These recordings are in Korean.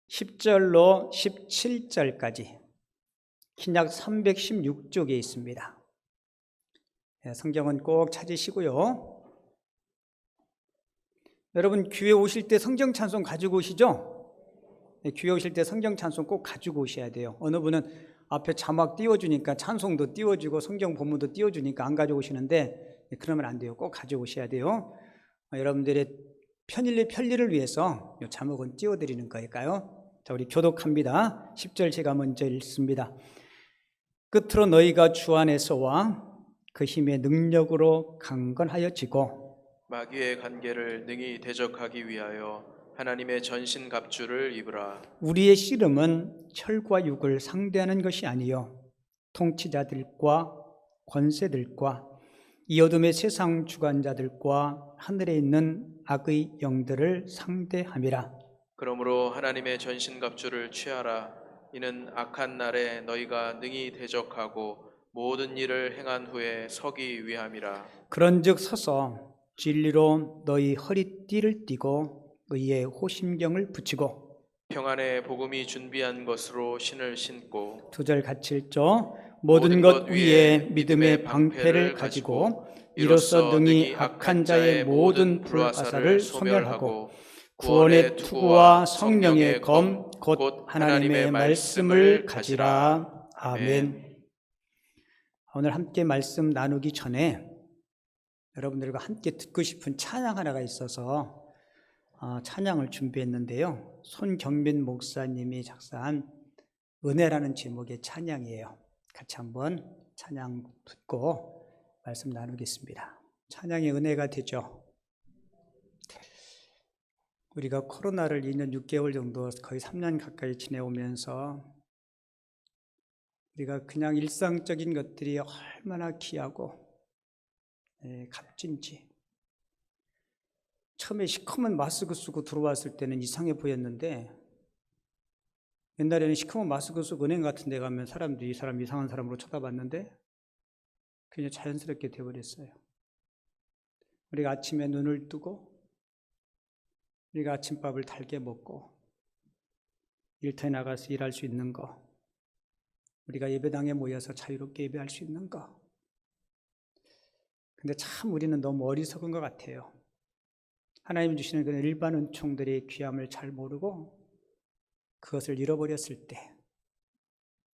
10절로 17절까지 신약 316쪽에 있습니다. 성경은 꼭 찾으시고요. 여러분 교회 오실 때 성경 찬송 가지고 오시죠? 교회 오실 때 성경 찬송 꼭 가지고 오셔야 돼요. 어느 분은 앞에 자막 띄워주니까 찬송도 띄워주고 성경 본문도 띄워주니까 안 가지고 오시는데 그러면 안 돼요. 꼭 가지고 오셔야 돼요. 여러분들의 편리를 위해서 이 자막은 띄워드리는 거니까요. 자, 우리 교독합니다. 10절 제가 먼저 읽습니다. 끝으로 너희가 주 안에서와 그 힘의 능력으로 강건하여지고 마귀의 관계를 능히 대적하기 위하여 하나님의 전신갑주를 입으라. 우리의 씨름은 혈과 육을 상대하는 것이 아니요 통치자들과 권세들과 이 어둠의 세상 주관자들과 하늘에 있는 악의 영들을 상대함이라. 그러므로 하나님의 전신갑주를 취하라. 이는 악한 날에 너희가 능히 대적하고 모든 일을 행한 후에 서기 위함이라. 그런즉 서서 진리로 너희 허리띠를 띠고 의의 호심경을 붙이고 평안의 복음이 준비한 것으로 신을 신고 2절 같이 읽죠. 모든 것 위에 믿음의 방패를 가지고 이로써 능히 악한 자의 모든 불화살을 소멸하고 구원의 투구와 성령의 검 곧 하나님의 말씀을 가지라. 아멘. 오늘 함께 말씀 나누기 전에 여러분들과 함께 듣고 싶은 찬양 하나가 있어서 찬양을 준비했는데요. 손경민 목사님이 작사한 은혜라는 제목의 찬양이에요. 같이 한번 찬양 듣고 말씀 나누겠습니다. 찬양이 은혜가 되죠. 우리가 코로나를 2년 6개월 정도 거의 3년 가까이 지내오면서 우리가 그냥 일상적인 것들이 얼마나 귀하고 값진지. 처음에 시커먼 마스크 쓰고 들어왔을 때는 이상해 보였는데 옛날에는 시커먼 마스크 쓰고 은행 같은 데 가면 사람들이 이 사람 이상한 사람으로 쳐다봤는데 그냥 자연스럽게 되어버렸어요. 우리가 아침에 눈을 뜨고 우리가 아침밥을 달게 먹고 일터에 나가서 일할 수 있는 거, 우리가 예배당에 모여서 자유롭게 예배할 수 있는 거. 근데 참 우리는 너무 어리석은 것 같아요. 하나님 주시는 그런 일반 은총들의 귀함을 잘 모르고 그것을 잃어버렸을 때,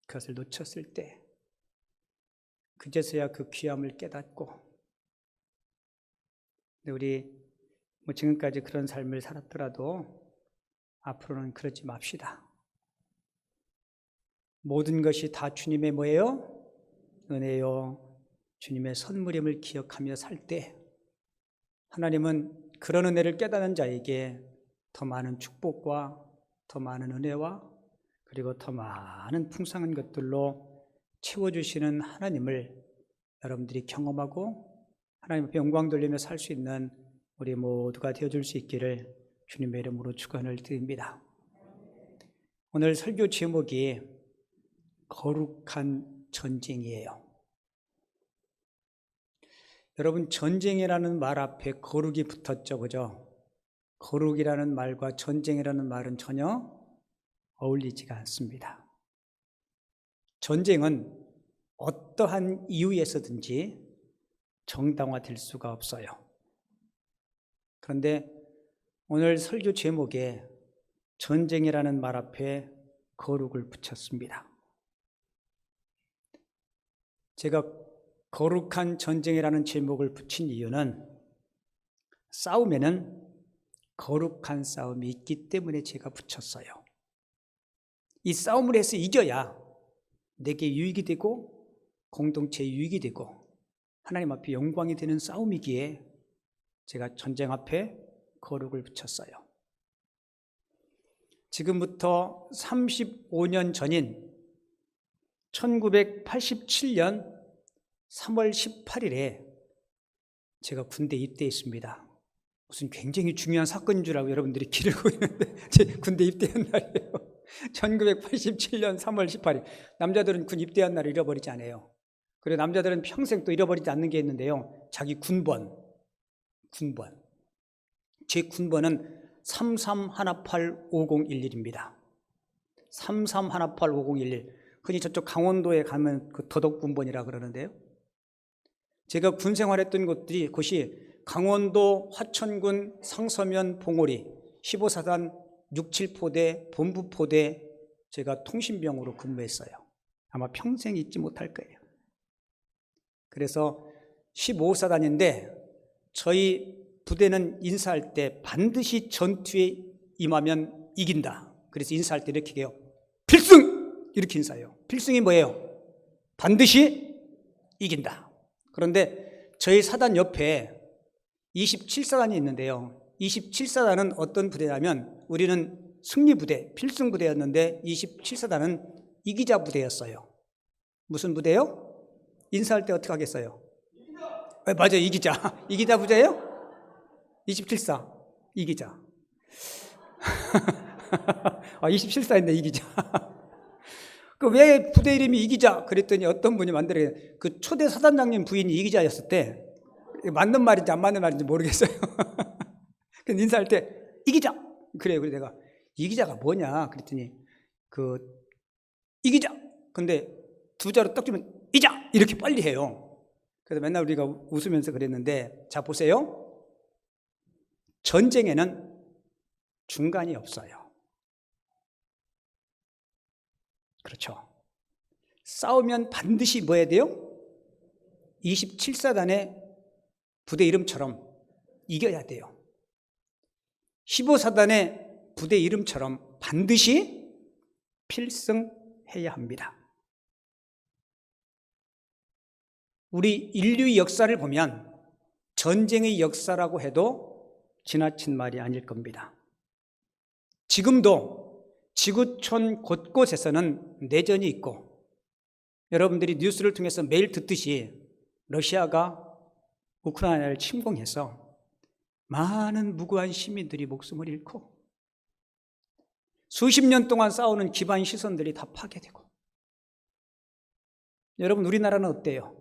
그것을 놓쳤을 때 그제서야 그 귀함을 깨닫고, 근데 우리 지금까지 그런 삶을 살았더라도 앞으로는 그러지 맙시다. 모든 것이 다 주님의 뭐예요? 은혜요. 주님의 선물임을 기억하며 살 때 하나님은 그런 은혜를 깨닫는 자에게 더 많은 축복과 더 많은 은혜와 그리고 더 많은 풍성한 것들로 채워주시는 하나님을 여러분들이 경험하고 하나님 앞에 영광 돌리며 살 수 있는 우리 모두가 되어줄 수 있기를 주님의 이름으로 축원을 드립니다. 오늘 설교 제목이 거룩한 전쟁이에요. 여러분, 전쟁이라는 말 앞에 거룩이 붙었죠, 그죠? 거룩이라는 말과 전쟁이라는 말은 전혀 어울리지가 않습니다. 전쟁은 어떠한 이유에서든지 정당화될 수가 없어요. 그런데 오늘 설교 제목에 전쟁이라는 말 앞에 거룩을 붙였습니다. 제가 거룩한 전쟁이라는 제목을 붙인 이유는 싸움에는 거룩한 싸움이 있기 때문에 제가 붙였어요. 이 싸움을 해서 이겨야 내게 유익이 되고 공동체에 유익이 되고 하나님 앞에 영광이 되는 싸움이기에 제가 전쟁 앞에 거룩을 붙였어요. 지금부터 35년 전인 1987년 3월 18일에 제가 군대 입대했습니다. 무슨 굉장히 중요한 사건인 줄 알고 여러분들이 기르고 있는데 제 군대 입대한 날이에요. 1987년 3월 18일. 남자들은 군 입대한 날을 잃어버리지 않아요. 그리고 남자들은 평생 또 잃어버리지 않는 게 있는데요. 자기 군번. 제 군번은 33185011입니다. 33185011. 흔히 저쪽 강원도에 가면 그 도덕군번이라 그러는데요. 제가 군 생활했던 곳이 강원도 화천군 상서면 봉오리 15사단 67포대 본부포대 제가 통신병으로 근무했어요. 아마 평생 잊지 못할 거예요. 그래서 15사단인데 저희 부대는 인사할 때 반드시 전투에 임하면 이긴다. 그래서 인사할 때 이렇게 해요. 필승! 이렇게 인사해요. 필승이 뭐예요? 반드시 이긴다. 그런데 저희 사단 옆에 27사단이 있는데요. 27사단은 어떤 부대냐면 우리는 승리부대, 필승부대였는데 27사단은 이기자 부대였어요. 무슨 부대요? 인사할 때 어떻게 하겠어요? 이기자. 맞아요. 이기자. 이기자 부대예요? 27사. 이기자. 27사인데 이기자. 그 왜 부대 이름이 이기자? 그랬더니 어떤 분이 만들어요. 그 초대 사단장님 부인이 이기자였을 때 맞는 말인지 안 맞는 말인지 모르겠어요. 근데 인사할 때 이기자. 그래요. 그래서 내가 이기자가 뭐냐? 그랬더니 그 이기자. 근데 두 자로 딱 주면 이자 이렇게 빨리 해요. 그래서 맨날 우리가 웃으면서 그랬는데 자 보세요. 전쟁에는 중간이 없어요. 그렇죠. 싸우면 반드시 뭐 해야 돼요? 27사단의 부대 이름처럼 이겨야 돼요. 15사단의 부대 이름처럼 반드시 필승해야 합니다. 우리 인류의 역사를 보면 전쟁의 역사라고 해도 지나친 말이 아닐 겁니다. 지금도 지구촌 곳곳에서는 내전이 있고 여러분들이 뉴스를 통해서 매일 듣듯이 러시아가 우크라이나를 침공해서 많은 무고한 시민들이 목숨을 잃고 수십 년 동안 쌓아오는 기반 시설들이 다 파괴되고 여러분 우리나라는 어때요?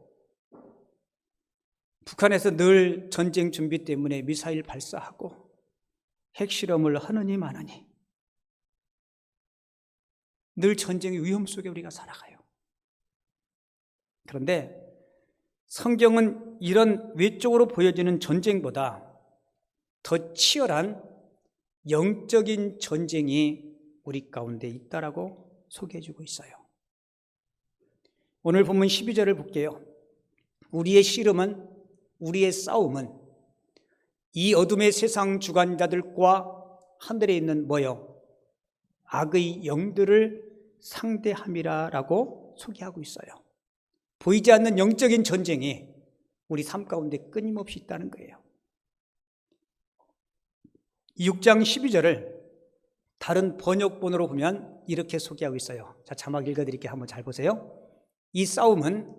북한에서 늘 전쟁 준비 때문에 미사일 발사하고 핵실험을 하느니 마느니 늘 전쟁의 위험 속에 우리가 살아가요. 그런데 성경은 이런 외적으로 보여지는 전쟁보다 더 치열한 영적인 전쟁이 우리 가운데 있다라고 소개해주고 있어요. 오늘 본문 12절을 볼게요. 우리의 씨름은 우리의 싸움은 이 어둠의 세상 주관자들과 하늘에 있는 뭐요? 악의 영들을 상대함이라라고 소개하고 있어요. 보이지 않는 영적인 전쟁이 우리 삶 가운데 끊임없이 있다는 거예요. 6장 12절을 다른 번역본으로 보면 이렇게 소개하고 있어요. 자, 자막 읽어드릴게요. 한번 잘 보세요. 이 싸움은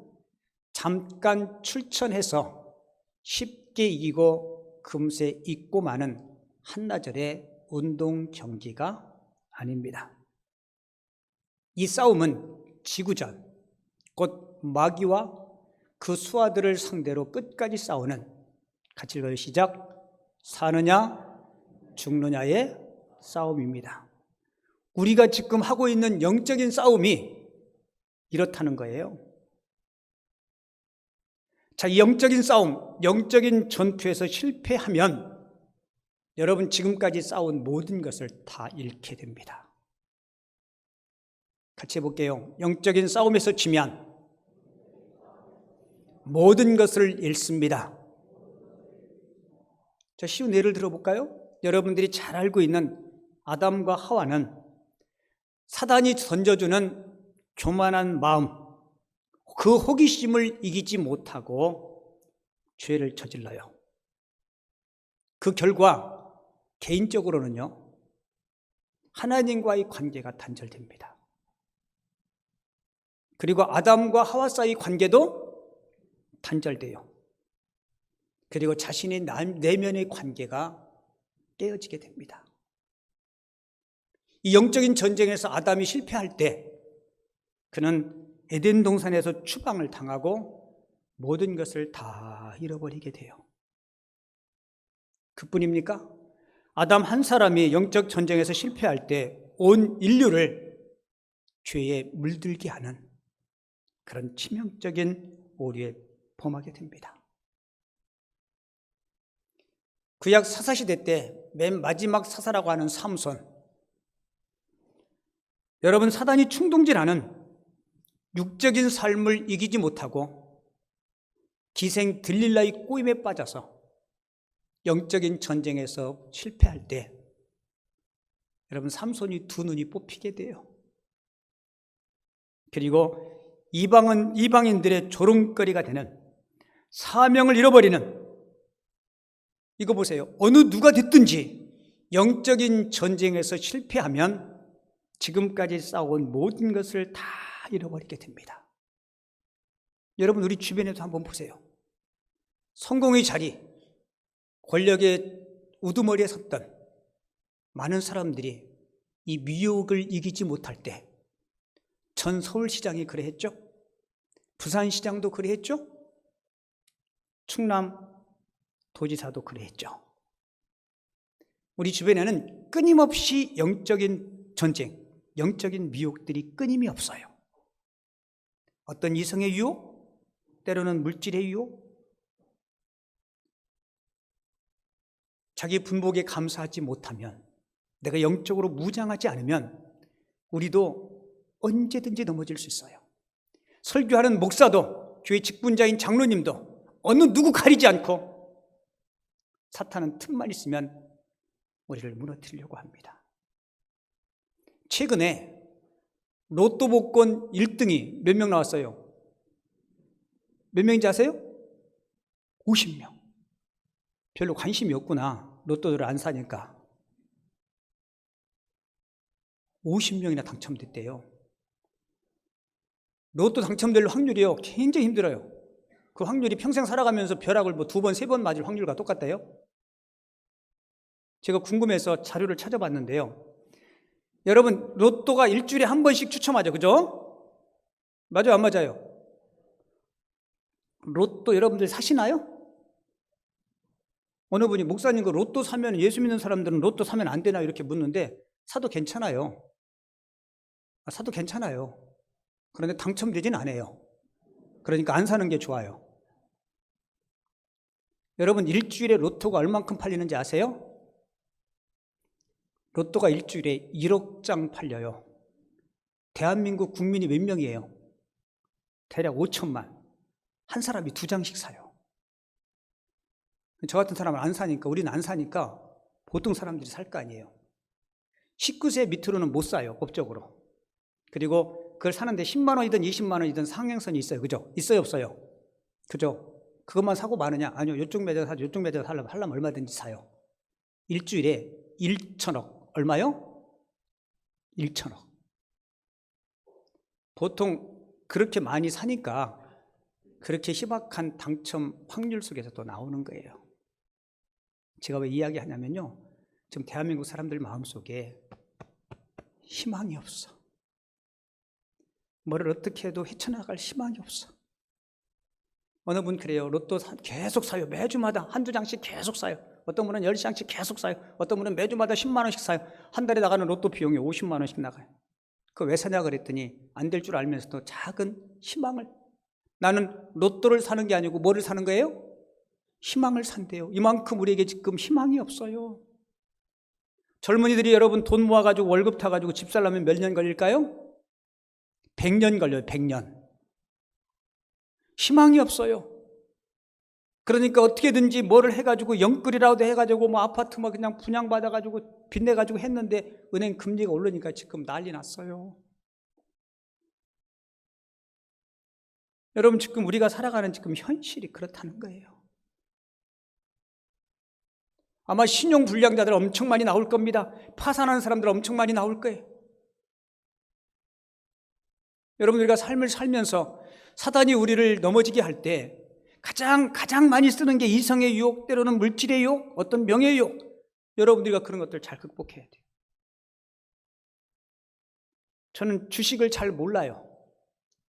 잠깐 출전해서 쉽게 이기고 금세 잊고 마는 한나절의 운동 경기가 아닙니다. 이 싸움은 지구전, 곧 마귀와 그 수하들을 상대로 끝까지 싸우는, 같이 읽어요. 시작. 사느냐 죽느냐의 싸움입니다. 우리가 지금 하고 있는 영적인 싸움이 이렇다는 거예요. 자, 이 영적인 싸움, 영적인 전투에서 실패하면 여러분 지금까지 싸운 모든 것을 다 잃게 됩니다. 같이 해볼게요. 영적인 싸움에서 지면 모든 것을 잃습니다. 자, 쉬운 예를 들어볼까요? 여러분들이 잘 알고 있는 아담과 하와는 사단이 던져주는 교만한 마음, 그 호기심을 이기지 못하고 죄를 저질러요. 그 결과 개인적으로는요, 하나님과의 관계가 단절됩니다. 그리고 아담과 하와 사이 관계도 단절돼요. 그리고 자신의 내면의 관계가 깨어지게 됩니다. 이 영적인 전쟁에서 아담이 실패할 때 그는 에덴 동산에서 추방을 당하고 모든 것을 다 잃어버리게 돼요. 그뿐입니까? 아담 한 사람이 영적 전쟁에서 실패할 때 온 인류를 죄에 물들게 하는 그런 치명적인 오류에 범하게 됩니다. 구약 사사시대 때 맨 마지막 사사라고 하는 삼손, 여러분, 사단이 충동질하는 육적인 삶을 이기지 못하고 기생 들릴라의 꼬임에 빠져서 영적인 전쟁에서 실패할 때 여러분, 삼손이 두 눈이 뽑히게 돼요. 그리고 이방인들의 조롱거리가 되는, 사명을 잃어버리는, 이거 보세요. 어느 누가 됐든지 영적인 전쟁에서 실패하면 지금까지 쌓아온 모든 것을 다 잃어버리게 됩니다. 여러분, 우리 주변에도 한번 보세요. 성공의 자리, 권력의 우두머리에 섰던 많은 사람들이 이 미혹을 이기지 못할 때, 전 서울시장이 그래했죠? 부산시장도 그래했죠? 충남 도지사도 그래했죠. 우리 주변에는 끊임없이 영적인 전쟁, 영적인 미혹들이 끊임이 없어요. 어떤 이성의 유혹, 때로는 물질의 유혹, 자기 분복에 감사하지 못하면, 내가 영적으로 무장하지 않으면 우리도 언제든지 넘어질 수 있어요. 설교하는 목사도, 교회 직분자인 장로님도 어느 누구 가리지 않고 사탄은 틈만 있으면 우리를 무너뜨리려고 합니다. 최근에 로또 복권 1등이 몇 명 나왔어요? 몇 명인지 아세요? 50명. 별로 관심이 없구나, 로또를 안 사니까. 50명이나 당첨됐대요. 로또 당첨될 확률이요, 굉장히 힘들어요. 그 확률이 평생 살아가면서 벼락을 뭐 2번, 3번 맞을 확률과 똑같대요. 제가 궁금해서 자료를 찾아봤는데요. 여러분, 로또가 일주일에 한 번씩 추첨하죠, 그죠? 맞아요, 안 맞아요? 로또 여러분들 사시나요? 어느 분이, 목사님, 그 로또 사면, 예수 믿는 사람들은 로또 사면 안 되나 이렇게 묻는데, 사도 괜찮아요. 사도 괜찮아요. 그런데 당첨되진 않아요. 그러니까 안 사는 게 좋아요. 여러분, 일주일에 로또가 얼만큼 팔리는지 아세요? 로또가 일주일에 1억 장 팔려요. 대한민국 국민이 몇 명이에요? 대략 5천만. 한 사람이 2장씩 사요. 저 같은 사람은 안 사니까, 우리는 안 사니까 보통 사람들이 살 거 아니에요. 19세 밑으로는 못 사요, 법적으로. 그리고 그걸 사는데 10만 원이든 20만 원이든 상향선이 있어요. 그죠? 있어요, 없어요? 그죠? 그것만 사고 마느냐? 아니요. 이쪽 매장 사죠. 이쪽 매장 하려면 얼마든지 사요. 일주일에 1천억. 얼마요? 1천억. 보통 그렇게 많이 사니까 그렇게 희박한 당첨 확률 속에서 또 나오는 거예요. 제가 왜 이야기하냐면요, 지금 대한민국 사람들 마음속에 희망이 없어. 뭐를 어떻게 해도 헤쳐나갈 희망이 없어. 어느 분 그래요. 로또 계속 사요. 매주마다 한두 장씩 계속 사요. 어떤 분은 10장씩 계속 사요. 어떤 분은 매주마다 10만 원씩 사요. 한 달에 나가는 로또 비용이 50만 원씩 나가요. 그거 왜 사냐 그랬더니 안 될 줄 알면서도 작은 희망을, 나는 로또를 사는 게 아니고 뭐를 사는 거예요? 희망을 산대요. 이만큼 우리에게 지금 희망이 없어요. 젊은이들이 여러분 돈 모아가지고 월급 타가지고 집 살려면 몇 년 걸릴까요? 100년 걸려요. 100년. 희망이 없어요. 그러니까 어떻게든지 뭐를 해가지고 영끌이라도 해가지고 뭐 아파트 뭐 그냥 분양받아가지고 빚내가지고 했는데 은행 금리가 오르니까 지금 난리 났어요. 여러분, 지금 우리가 살아가는 지금 현실이 그렇다는 거예요. 아마 신용불량자들 엄청 많이 나올 겁니다. 파산하는 사람들 엄청 많이 나올 거예요. 여러분, 우리가 삶을 살면서 사단이 우리를 넘어지게 할 때 가장 많이 쓰는 게 이성의 유혹, 때로는 물질의 유혹, 어떤 명예의 유혹. 여러분들이 그런 것들 잘 극복해야 돼요. 저는 주식을 잘 몰라요.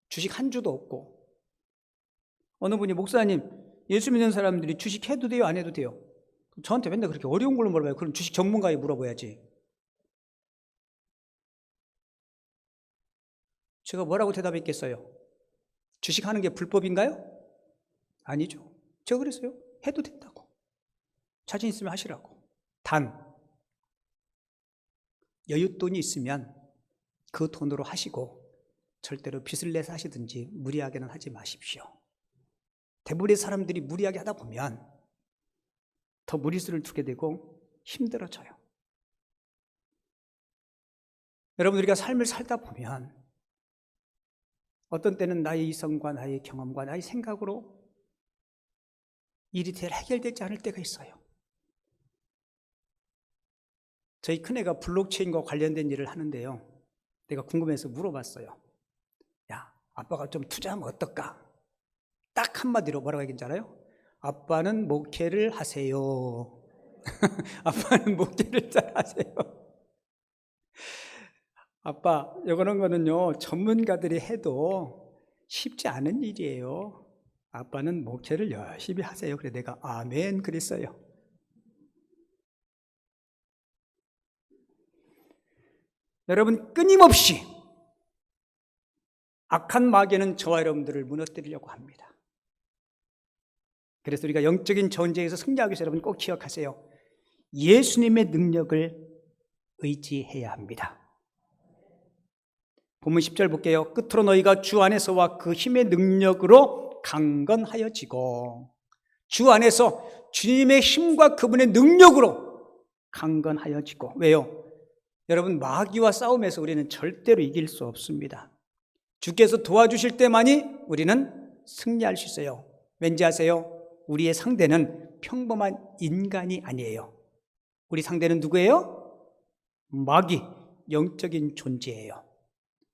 주식 한 주도 없고. 어느 분이, 목사님, 예수 믿는 사람들이 주식 해도 돼요, 안 해도 돼요? 저한테 맨날 그렇게 어려운 걸로 물어봐요. 그럼 주식 전문가에 물어봐야지. 제가 뭐라고 대답했겠어요? 주식하는 게 불법인가요? 아니죠. 제가 그랬어요. 해도 된다고. 자신 있으면 하시라고. 단 여윳돈이 있으면 그 돈으로 하시고 절대로 빚을 내서 하시든지 무리하게는 하지 마십시오. 대부분의 사람들이 무리하게 하다 보면 더 무리수를 두게 되고 힘들어져요. 여러분, 우리가 삶을 살다 보면 어떤 때는 나의 이성과 나의 경험과 나의 생각으로 일이 잘 해결되지 않을 때가 있어요. 저희 큰애가 블록체인과 관련된 일을 하는데요. 내가 궁금해서 물어봤어요. 야, 아빠가 좀 투자하면 어떨까? 딱 한마디로 뭐라고 얘기했는지 알아요? 아빠는 목회를 하세요. 아빠는 목회를 잘 하세요. 아빠, 이거는 거는요, 전문가들이 해도 쉽지 않은 일이에요. 아빠는 목회를 열심히 하세요. 그래 내가 아멘 그랬어요. 여러분, 끊임없이 악한 마귀는 저와 여러분들을 무너뜨리려고 합니다. 그래서 우리가 영적인 전쟁에서 승리하기 위해서 여러분 꼭 기억하세요. 예수님의 능력을 의지해야 합니다. 본문 10절 볼게요. 끝으로 너희가 주 안에서와 그 힘의 능력으로 강건하여지고, 주 안에서 주님의 힘과 그분의 능력으로 강건하여지고. 왜요? 여러분, 마귀와 싸움에서 우리는 절대로 이길 수 없습니다. 주께서 도와주실 때만이 우리는 승리할 수 있어요. 왠지 아세요? 우리의 상대는 평범한 인간이 아니에요. 우리 상대는 누구예요? 마귀, 영적인 존재예요.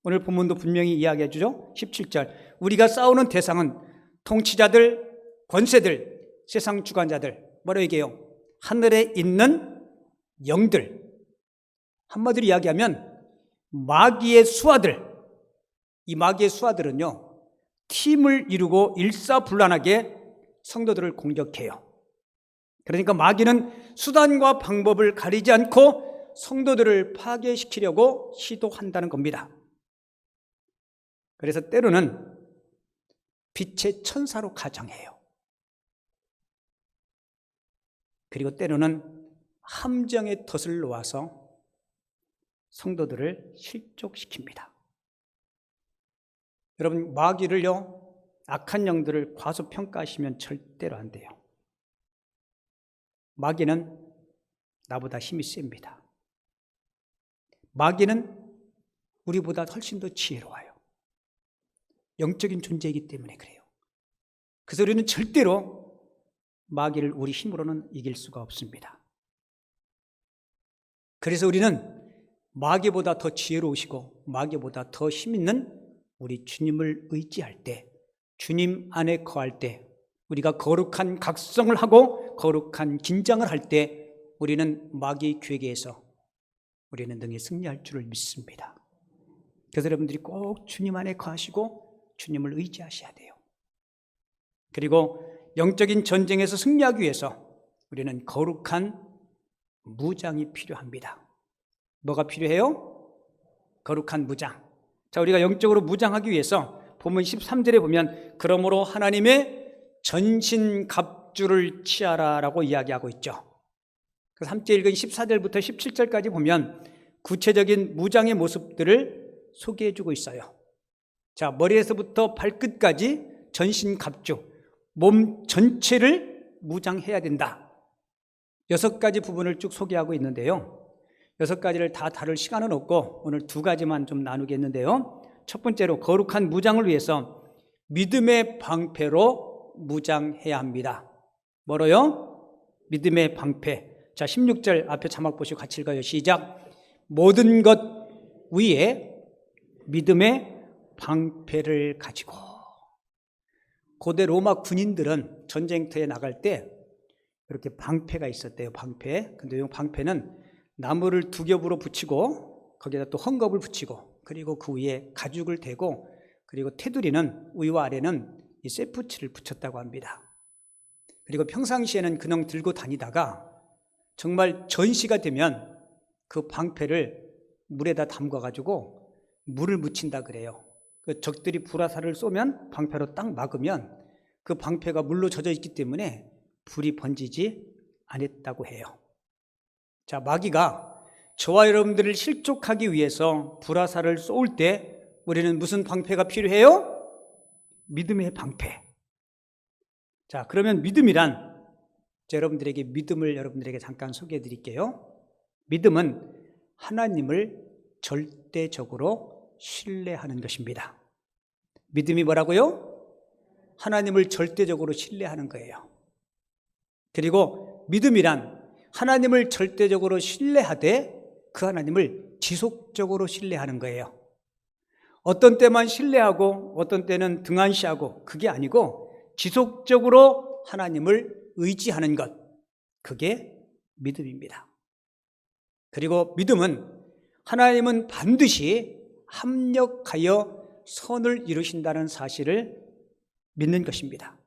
오늘 본문도 분명히 이야기해 주죠. 17절, 우리가 싸우는 대상은 통치자들, 권세들, 세상 주관자들, 뭐라고 얘기해요? 하늘에 있는 영들. 한마디로 이야기하면 마귀의 수하들. 이 마귀의 수하들은요, 팀을 이루고 일사불란하게 성도들을 공격해요. 그러니까 마귀는 수단과 방법을 가리지 않고 성도들을 파괴시키려고 시도한다는 겁니다. 그래서 때로는 빛의 천사로 가장해요. 그리고 때로는 함정의 덫을 놓아서 성도들을 실족시킵니다. 여러분, 마귀를요, 악한 영들을 과소평가하시면 절대로 안 돼요. 마귀는 나보다 힘이 셉니다. 마귀는 우리보다 훨씬 더 지혜로워요. 영적인 존재이기 때문에 그래요. 그래서 우리는 절대로 마귀를 우리 힘으로는 이길 수가 없습니다. 그래서 우리는 마귀보다 더 지혜로우시고 마귀보다 더 힘있는 우리 주님을 의지할 때, 주님 안에 거할 때, 우리가 거룩한 각성을 하고 거룩한 긴장을 할 때 우리는 마귀의 괴계에서 우리는 능히 승리할 줄을 믿습니다. 그래서 여러분들이 꼭 주님 안에 거하시고 주님을 의지하셔야 돼요. 그리고 영적인 전쟁에서 승리하기 위해서 우리는 거룩한 무장이 필요합니다. 뭐가 필요해요? 거룩한 무장. 자, 우리가 영적으로 무장하기 위해서 본문 13절에 보면 그러므로 하나님의 전신갑주를 취하라라고 이야기하고 있죠. 그래서 함께 읽은 14절부터 17절까지 보면 구체적인 무장의 모습들을 소개해주고 있어요. 자, 머리에서부터 발끝까지 전신갑주, 몸 전체를 무장해야 된다. 6가지 부분을 쭉 소개하고 있는데요. 6가지를 다 다룰 시간은 없고 오늘 2가지만 좀 나누겠는데요. 첫 번째로 거룩한 무장을 위해서 믿음의 방패로 무장해야 합니다. 뭐로요? 믿음의 방패. 자, 16절 앞에 자막 보시고 같이 읽어요. 시작. 모든 것 위에 믿음의 방패를 가지고. 고대 로마 군인들은 전쟁터에 나갈 때 이렇게 방패가 있었대요. 방패. 근데 이 방패는 나무를 2겹으로 붙이고 거기다 또 헝겊을 붙이고 그리고 그 위에 가죽을 대고 그리고 테두리는 위와 아래는 이 쇠붙이를 붙였다고 합니다. 그리고 평상시에는 그냥 들고 다니다가 정말 전시가 되면 그 방패를 물에다 담가가지고 물을 묻힌다 그래요. 그 적들이 불화살을 쏘면 방패로 딱 막으면 그 방패가 물로 젖어 있기 때문에 불이 번지지 않았다고 해요. 자, 마귀가 저와 여러분들을 실족하기 위해서 불화살을 쏠 때 우리는 무슨 방패가 필요해요? 믿음의 방패. 자, 그러면 믿음이란, 여러분들에게 믿음을 여러분들에게 잠깐 소개해 드릴게요. 믿음은 하나님을 절대적으로 신뢰하는 것입니다. 믿음이 뭐라고요? 하나님을 절대적으로 신뢰하는 거예요. 그리고 믿음이란 하나님을 절대적으로 신뢰하되 그 하나님을 지속적으로 신뢰하는 거예요. 어떤 때만 신뢰하고 어떤 때는 등한시하고, 그게 아니고 지속적으로 하나님을 의지하는 것, 그게 믿음입니다. 그리고 믿음은 하나님은 반드시 합력하여 선을 이루신다는 사실을 믿는 것입니다.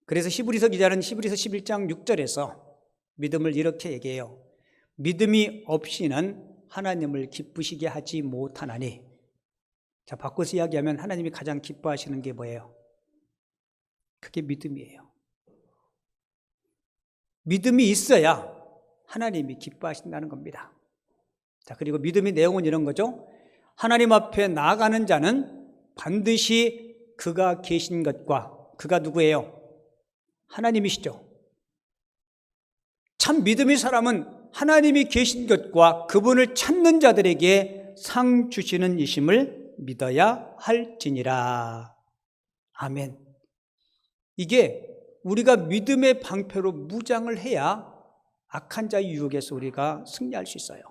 그래서 히브리서 기자는 히브리서 11장 6절에서 믿음을 이렇게 얘기해요. 믿음이 없이는 하나님을 기쁘시게 하지 못하나니. 자, 바꿔서 이야기하면 하나님이 가장 기뻐하시는 게 뭐예요? 그게 믿음이에요. 믿음이 있어야 하나님이 기뻐하신다는 겁니다. 자, 그리고 믿음의 내용은 이런 거죠. 하나님 앞에 나아가는 자는 반드시 그가 계신 것과, 그가 누구예요? 하나님이시죠. 참 믿음의 사람은 하나님이 계신 것과 그분을 찾는 자들에게 상 주시는 이심을 믿어야 할지니라. 아멘. 이게 우리가 믿음의 방패로 무장을 해야 악한 자의 유혹에서 우리가 승리할 수 있어요.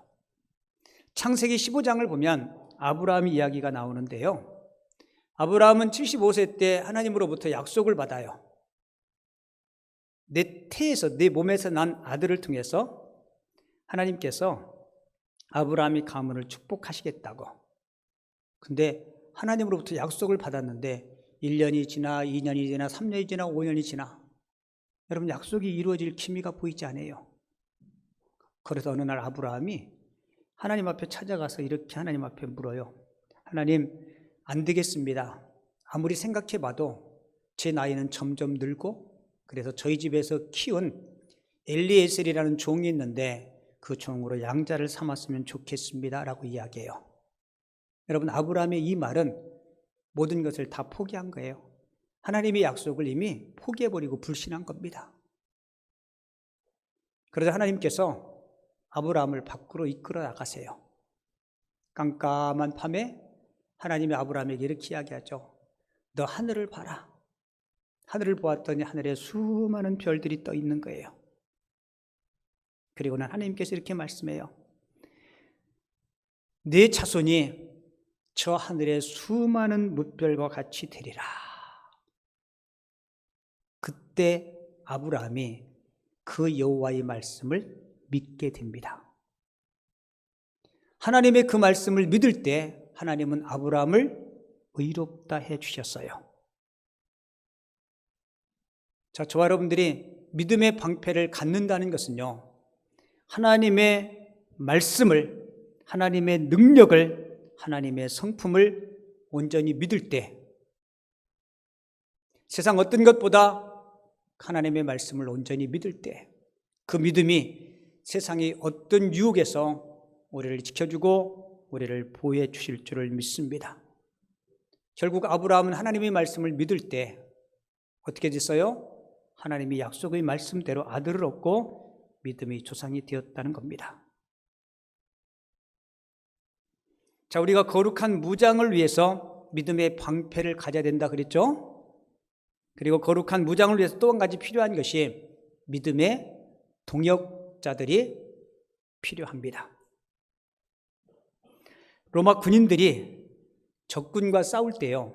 창세기 15장을 보면 아브라함 이야기가 나오는데요. 아브라함은 75세 때 하나님으로부터 약속을 받아요. 내 태에서, 내 몸에서 난 아들을 통해서 하나님께서 아브라함의 가문을 축복하시겠다고. 근데 하나님으로부터 약속을 받았는데 1년이 지나 2년이 지나 3년이 지나 5년이 지나 여러분 약속이 이루어질 기미가 보이지 않아요. 그래서 어느 날 아브라함이 하나님 앞에 찾아가서 이렇게 하나님 앞에 물어요. 하나님, 안 되겠습니다. 아무리 생각해봐도 제 나이는 점점 늘고, 그래서 저희 집에서 키운 엘리에셀이라는 종이 있는데 그 종으로 양자를 삼았으면 좋겠습니다 라고 이야기해요. 여러분, 아브라함의 이 말은 모든 것을 다 포기한 거예요. 하나님의 약속을 이미 포기해버리고 불신한 겁니다. 그래서 하나님께서 아브라함을 밖으로 이끌어 나가세요. 깜깜한 밤에 하나님이 아브라함에게 이렇게 이야기하죠. 너 하늘을 봐라. 하늘을 보았더니 하늘에 수많은 별들이 떠 있는 거예요. 그리고는 하나님께서 이렇게 말씀해요. 네 자손이 저 하늘의 수많은 뭇별과 같이 되리라. 그때 아브라함이 그 여호와의 말씀을 믿게 됩니다. 하나님의 그 말씀을 믿을 때 하나님은 아브라함을 의롭다 해 주셨어요. 자, 저와 여러분들이 믿음의 방패를 갖는다는 것은요, 하나님의 말씀을, 하나님의 능력을, 하나님의 성품을 온전히 믿을 때 세상 어떤 것보다 하나님의 말씀을 온전히 믿을 때 그 믿음이 세상의 어떤 유혹에서 우리를 지켜주고 우리를 보호해 주실 줄을 믿습니다. 결국 아브라함은 하나님의 말씀을 믿을 때 어떻게 됐어요? 하나님이 약속의 말씀대로 아들을 얻고 믿음의 조상이 되었다는 겁니다. 자, 우리가 거룩한 무장을 위해서 믿음의 방패를 가져야 된다 그랬죠? 그리고 거룩한 무장을 위해서 또 한 가지 필요한 것이 믿음의 동역자들이 필요합니다. 로마 군인들이 적군과 싸울 때요,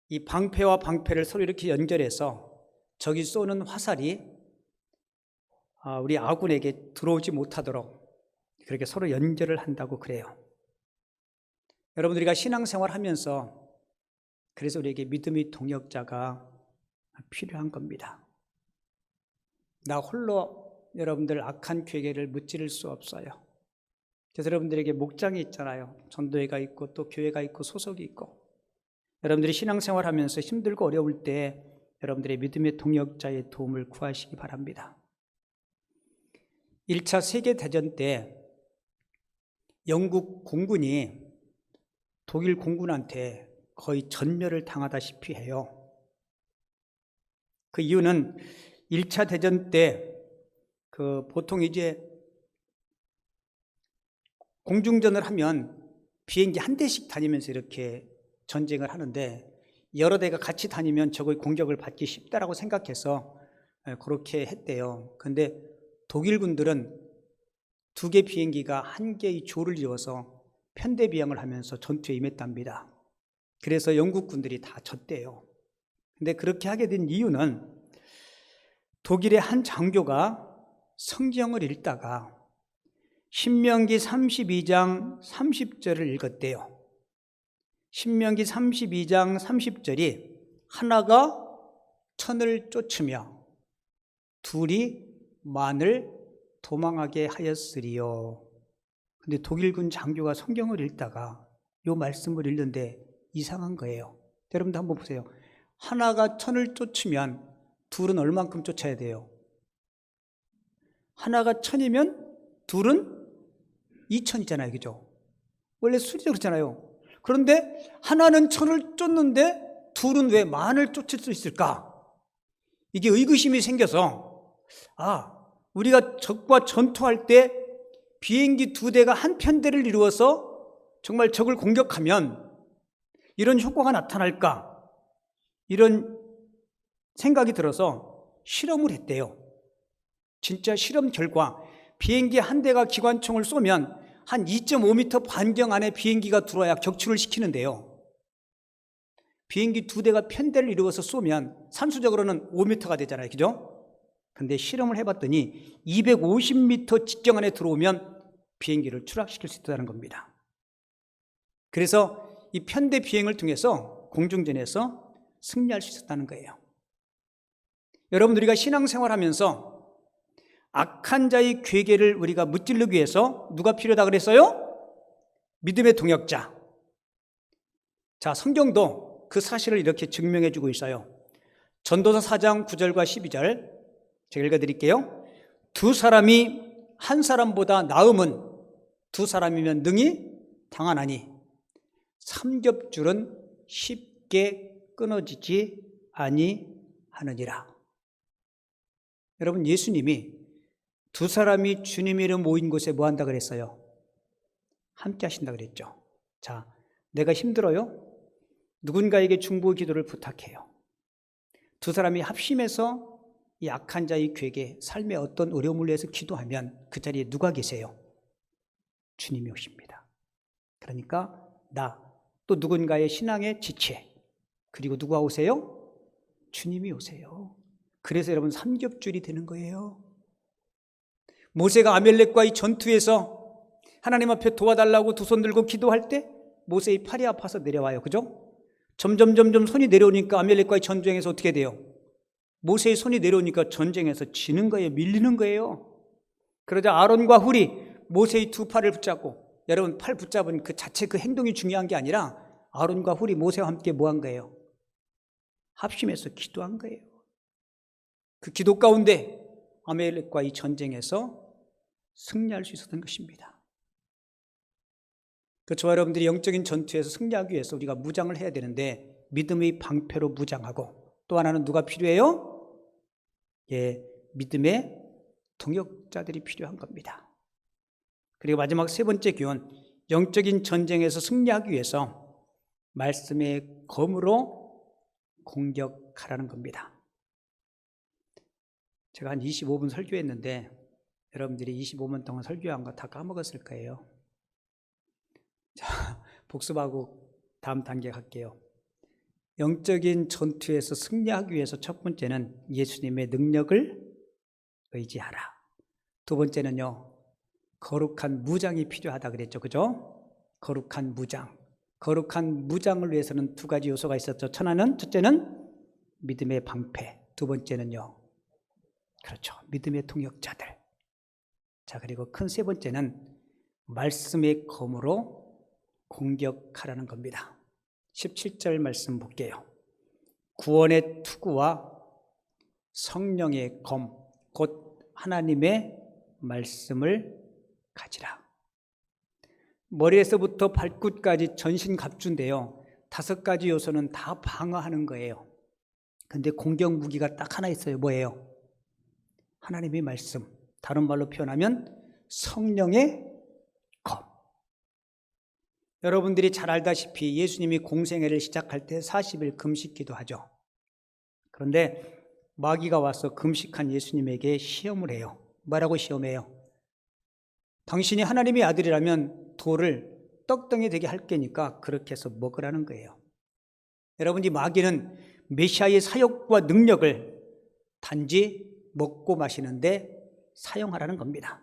이 방패와 방패를 서로 이렇게 연결해서 적이 쏘는 화살이 우리 아군에게 들어오지 못하도록 그렇게 서로 연결을 한다고 그래요. 여러분, 우리가 신앙생활 하면서 그래서 우리에게 믿음의 동역자가 필요한 겁니다. 나 홀로 여러분들 악한 괴계를 무찌를 수 없어요. 그래서 여러분들에게 목장이 있잖아요. 전도회가 있고 또 교회가 있고 소속이 있고, 여러분들이 신앙생활 하면서 힘들고 어려울 때 여러분들의 믿음의 동역자의 도움을 구하시기 바랍니다. 1차 세계대전 때 영국 공군이 독일 공군한테 거의 전멸을 당하다시피 해요. 그 이유는 1차 대전 때 보통 이제 공중전을 하면 비행기 한 대씩 다니면서 이렇게 전쟁을 하는데, 여러 대가 같이 다니면 적의 공격을 받기 쉽다라고 생각해서 그렇게 했대요. 그런데 독일군들은 2개 비행기가 한 개의 조를 이루어서 편대 비행을 하면서 전투에 임했답니다. 그래서 영국군들이 다 졌대요. 근데 그렇게 하게 된 이유는 독일의 한 장교가 성경을 읽다가 신명기 32장 30절을 읽었대요. 신명기 32장 30절이 하나가 천을 쫓으며 둘이 만을 도망하게 하였으리요. 근데 독일군 장교가 성경을 읽다가 이 말씀을 읽는데 이상한 거예요. 여러분도 한번 보세요. 하나가 천을 쫓으면 둘은 얼만큼 쫓아야 돼요? 하나가 천이면 둘은 2천이잖아요. 그죠? 원래 수리도 그렇잖아요. 그런데 하나는 천을 쫓는데 둘은 왜 만을 쫓을 수 있을까? 이게 의구심이 생겨서, 우리가 적과 전투할 때 비행기 2대가 한 편대를 이루어서 정말 적을 공격하면 이런 효과가 나타날까? 이런 생각이 들어서 실험을 했대요. 진짜 실험 결과 비행기 한 대가 기관총을 쏘면 한 2.5m 반경 안에 비행기가 들어와야 격추를 시키는데요. 비행기 2대가 편대를 이루어서 쏘면 산수적으로는 5m가 되잖아요. 그죠? 근데 실험을 해봤더니 250m 직경 안에 들어오면 비행기를 추락시킬 수 있다는 겁니다. 그래서 이 편대 비행을 통해서 공중전에서 승리할 수 있었다는 거예요. 여러분, 우리가 신앙생활 하면서 악한 자의 괴계를 우리가 무찌르기 위해서 누가 필요하다 그랬어요? 믿음의 동역자. 자, 성경도 그 사실을 이렇게 증명해 주고 있어요. 전도서 4장 9절과 12절 제가 읽어드릴게요. 2사람이 한 사람보다 나음은 2사람이면 능히 당하나니 삼겹줄은 쉽게 끊어지지 아니하느니라. 여러분, 예수님이 2사람이 주님 이름 모인 곳에 뭐 한다 그랬어요? 함께 하신다 그랬죠. 자, 내가 힘들어요? 누군가에게 중보 기도를 부탁해요. 2사람이 합심해서 이 악한 자의 괴계, 삶의 어떤 어려움을 위해서 기도하면 그 자리에 누가 계세요? 주님이 오십니다. 그러니까 또 누군가의 신앙의 지체, 그리고 누가 오세요? 주님이 오세요. 그래서 여러분 삼겹줄이 되는 거예요. 모세가 아멜렉과의 전투에서 하나님 앞에 도와달라고 2손 들고 기도할 때 모세의 팔이 아파서 내려와요. 그죠? 점점 손이 내려오니까 아멜렉과의 전쟁에서 어떻게 돼요? 모세의 손이 내려오니까 전쟁에서 지는 거예요. 밀리는 거예요. 그러자 아론과 훌이 모세의 2 팔을 붙잡고, 여러분 팔 붙잡은 그 자체 그 행동이 중요한 게 아니라 아론과 훌이 모세와 함께 뭐 한 거예요? 합심해서 기도한 거예요. 그 기도 가운데 아멜렉과의 전쟁에서 승리할 수 있었던 것입니다. 저와 여러분들이 영적인 전투에서 승리하기 위해서 우리가 무장을 해야 되는데 믿음의 방패로 무장하고, 또 하나는 누가 필요해요? 믿음의 동역자들이 필요한 겁니다. 그리고 마지막 3번째 교훈, 영적인 전쟁에서 승리하기 위해서 말씀의 검으로 공격하라는 겁니다. 제가 한 25분 설교했는데 여러분들이 25분 동안 설교한 거 다 까먹었을 거예요. 자, 복습하고 다음 단계 갈게요. 영적인 전투에서 승리하기 위해서 첫 번째는 예수님의 능력을 의지하라. 2번째는요, 거룩한 무장이 필요하다 그랬죠. 그죠? 거룩한 무장. 거룩한 무장을 위해서는 2가지 요소가 있었죠. 첫째는 믿음의 방패. 2번째는요, 그렇죠, 믿음의 동역자들. 자, 그리고 큰 3번째는 말씀의 검으로 공격하라는 겁니다. 17절 말씀 볼게요. 구원의 투구와 성령의 검, 곧 하나님의 말씀을 가지라. 머리에서부터 발끝까지 전신갑주인데요. 5가지 요소는 다 방어하는 거예요. 근데 공격 무기가 딱 하나 있어요. 뭐예요? 하나님의 말씀. 다른 말로 표현하면 성령의 검. 여러분들이 잘 알다시피 예수님이 공생애를 시작할 때 40일 금식기도 하죠. 그런데 마귀가 와서 금식한 예수님에게 시험을 해요. 뭐라고 시험해요? 당신이 하나님의 아들이라면 돌을 떡덩이 되게 할 거니까 그렇게 해서 먹으라는 거예요. 여러분, 이 마귀는 메시아의 사역과 능력을 단지 먹고 마시는데 사용하라는 겁니다.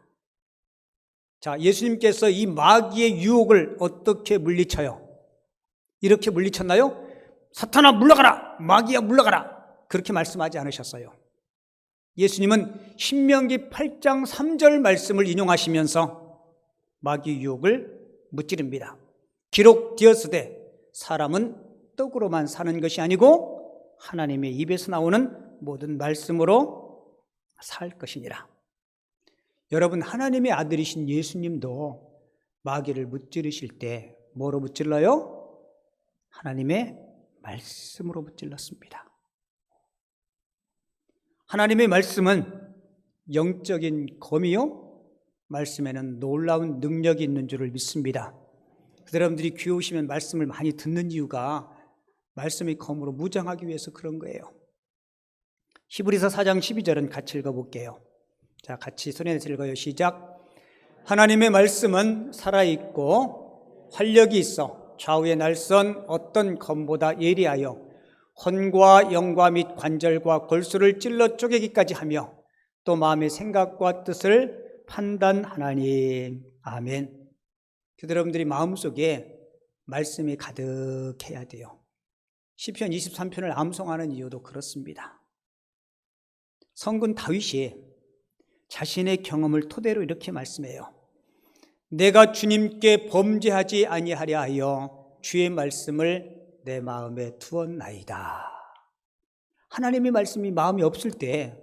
자, 예수님께서 이 마귀의 유혹을 어떻게 물리쳐요? 이렇게 물리쳤나요? 사탄아 물러가라! 마귀야 물러가라! 그렇게 말씀하지 않으셨어요. 예수님은 신명기 8장 3절 말씀을 인용하시면서 마귀 유혹을 무찌릅니다. 기록되었으되 사람은 떡으로만 사는 것이 아니고 하나님의 입에서 나오는 모든 말씀으로 살 것이니라. 여러분, 하나님의 아들이신 예수님도 마귀를 무찌르실 때 뭐로 무찔러요? 하나님의 말씀으로 무찔렀습니다. 하나님의 말씀은 영적인 검이요, 말씀에는 놀라운 능력이 있는 줄을 믿습니다. 여러분들이 귀 오시면 말씀을 많이 듣는 이유가 말씀의 검으로 무장하기 위해서 그런 거예요. 히브리서 4장 12절은 같이 읽어볼게요. 자, 같이 손에서 읽어요. 시작. 하나님의 말씀은 살아있고 활력이 있어 좌우의 날선 어떤 검보다 예리하여 혼과 영과 및 관절과 골수를 찔러 쪼개기까지 하며 또 마음의 생각과 뜻을 판단하나니. 아멘. 여러분들이 마음속에 말씀이 가득해야 돼요. 시편 23편을 암송하는 이유도 그렇습니다. 성군 다윗이 자신의 경험을 토대로 이렇게 말씀해요. 내가 주님께 범죄하지 아니하려 하여 주의 말씀을 내 마음에 두었나이다. 하나님의 말씀이 마음에 없을 때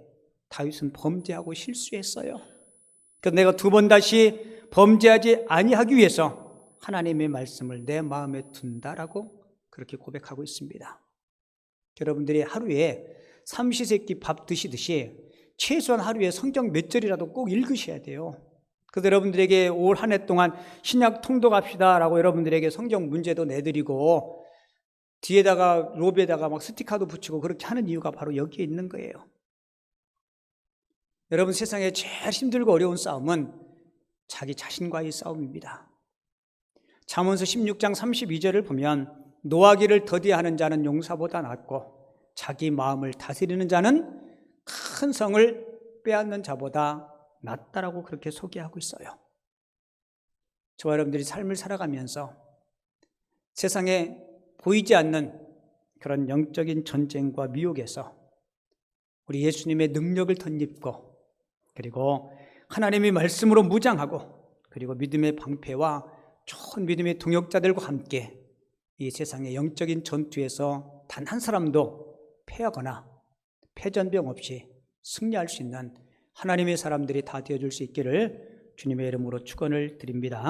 다윗은 범죄하고 실수했어요. 그래서 내가 2번 다시 범죄하지 아니하기 위해서 하나님의 말씀을 내 마음에 둔다라고 그렇게 고백하고 있습니다. 여러분들이 하루에 삼시세끼 밥 드시듯이 최소한 하루에 성경 몇 절이라도 꼭 읽으셔야 돼요. 그래서 여러분들에게 올 한 해 동안 신약 통독합시다라고 여러분들에게 성경 문제도 내드리고 뒤에다가 로비에다가 막 스티커도 붙이고 그렇게 하는 이유가 바로 여기에 있는 거예요. 여러분, 세상에 제일 힘들고 어려운 싸움은 자기 자신과의 싸움입니다. 잠언서 16장 32절을 보면 노하기를 더디하는 자는 용사보다 낫고 자기 마음을 다스리는 자는 큰 성을 빼앗는 자보다 낫다라고 그렇게 소개하고 있어요. 저와 여러분들이 삶을 살아가면서 세상에 보이지 않는 그런 영적인 전쟁과 미혹에서 우리 예수님의 능력을 덧입고 그리고 하나님의 말씀으로 무장하고 그리고 믿음의 방패와 좋은 믿음의 동역자들과 함께 이 세상의 영적인 전투에서 단 한 사람도 패하거나 패전병 없이 승리할 수 있는 하나님의 사람들이 다 되어줄 수 있기를 주님의 이름으로 축원을 드립니다.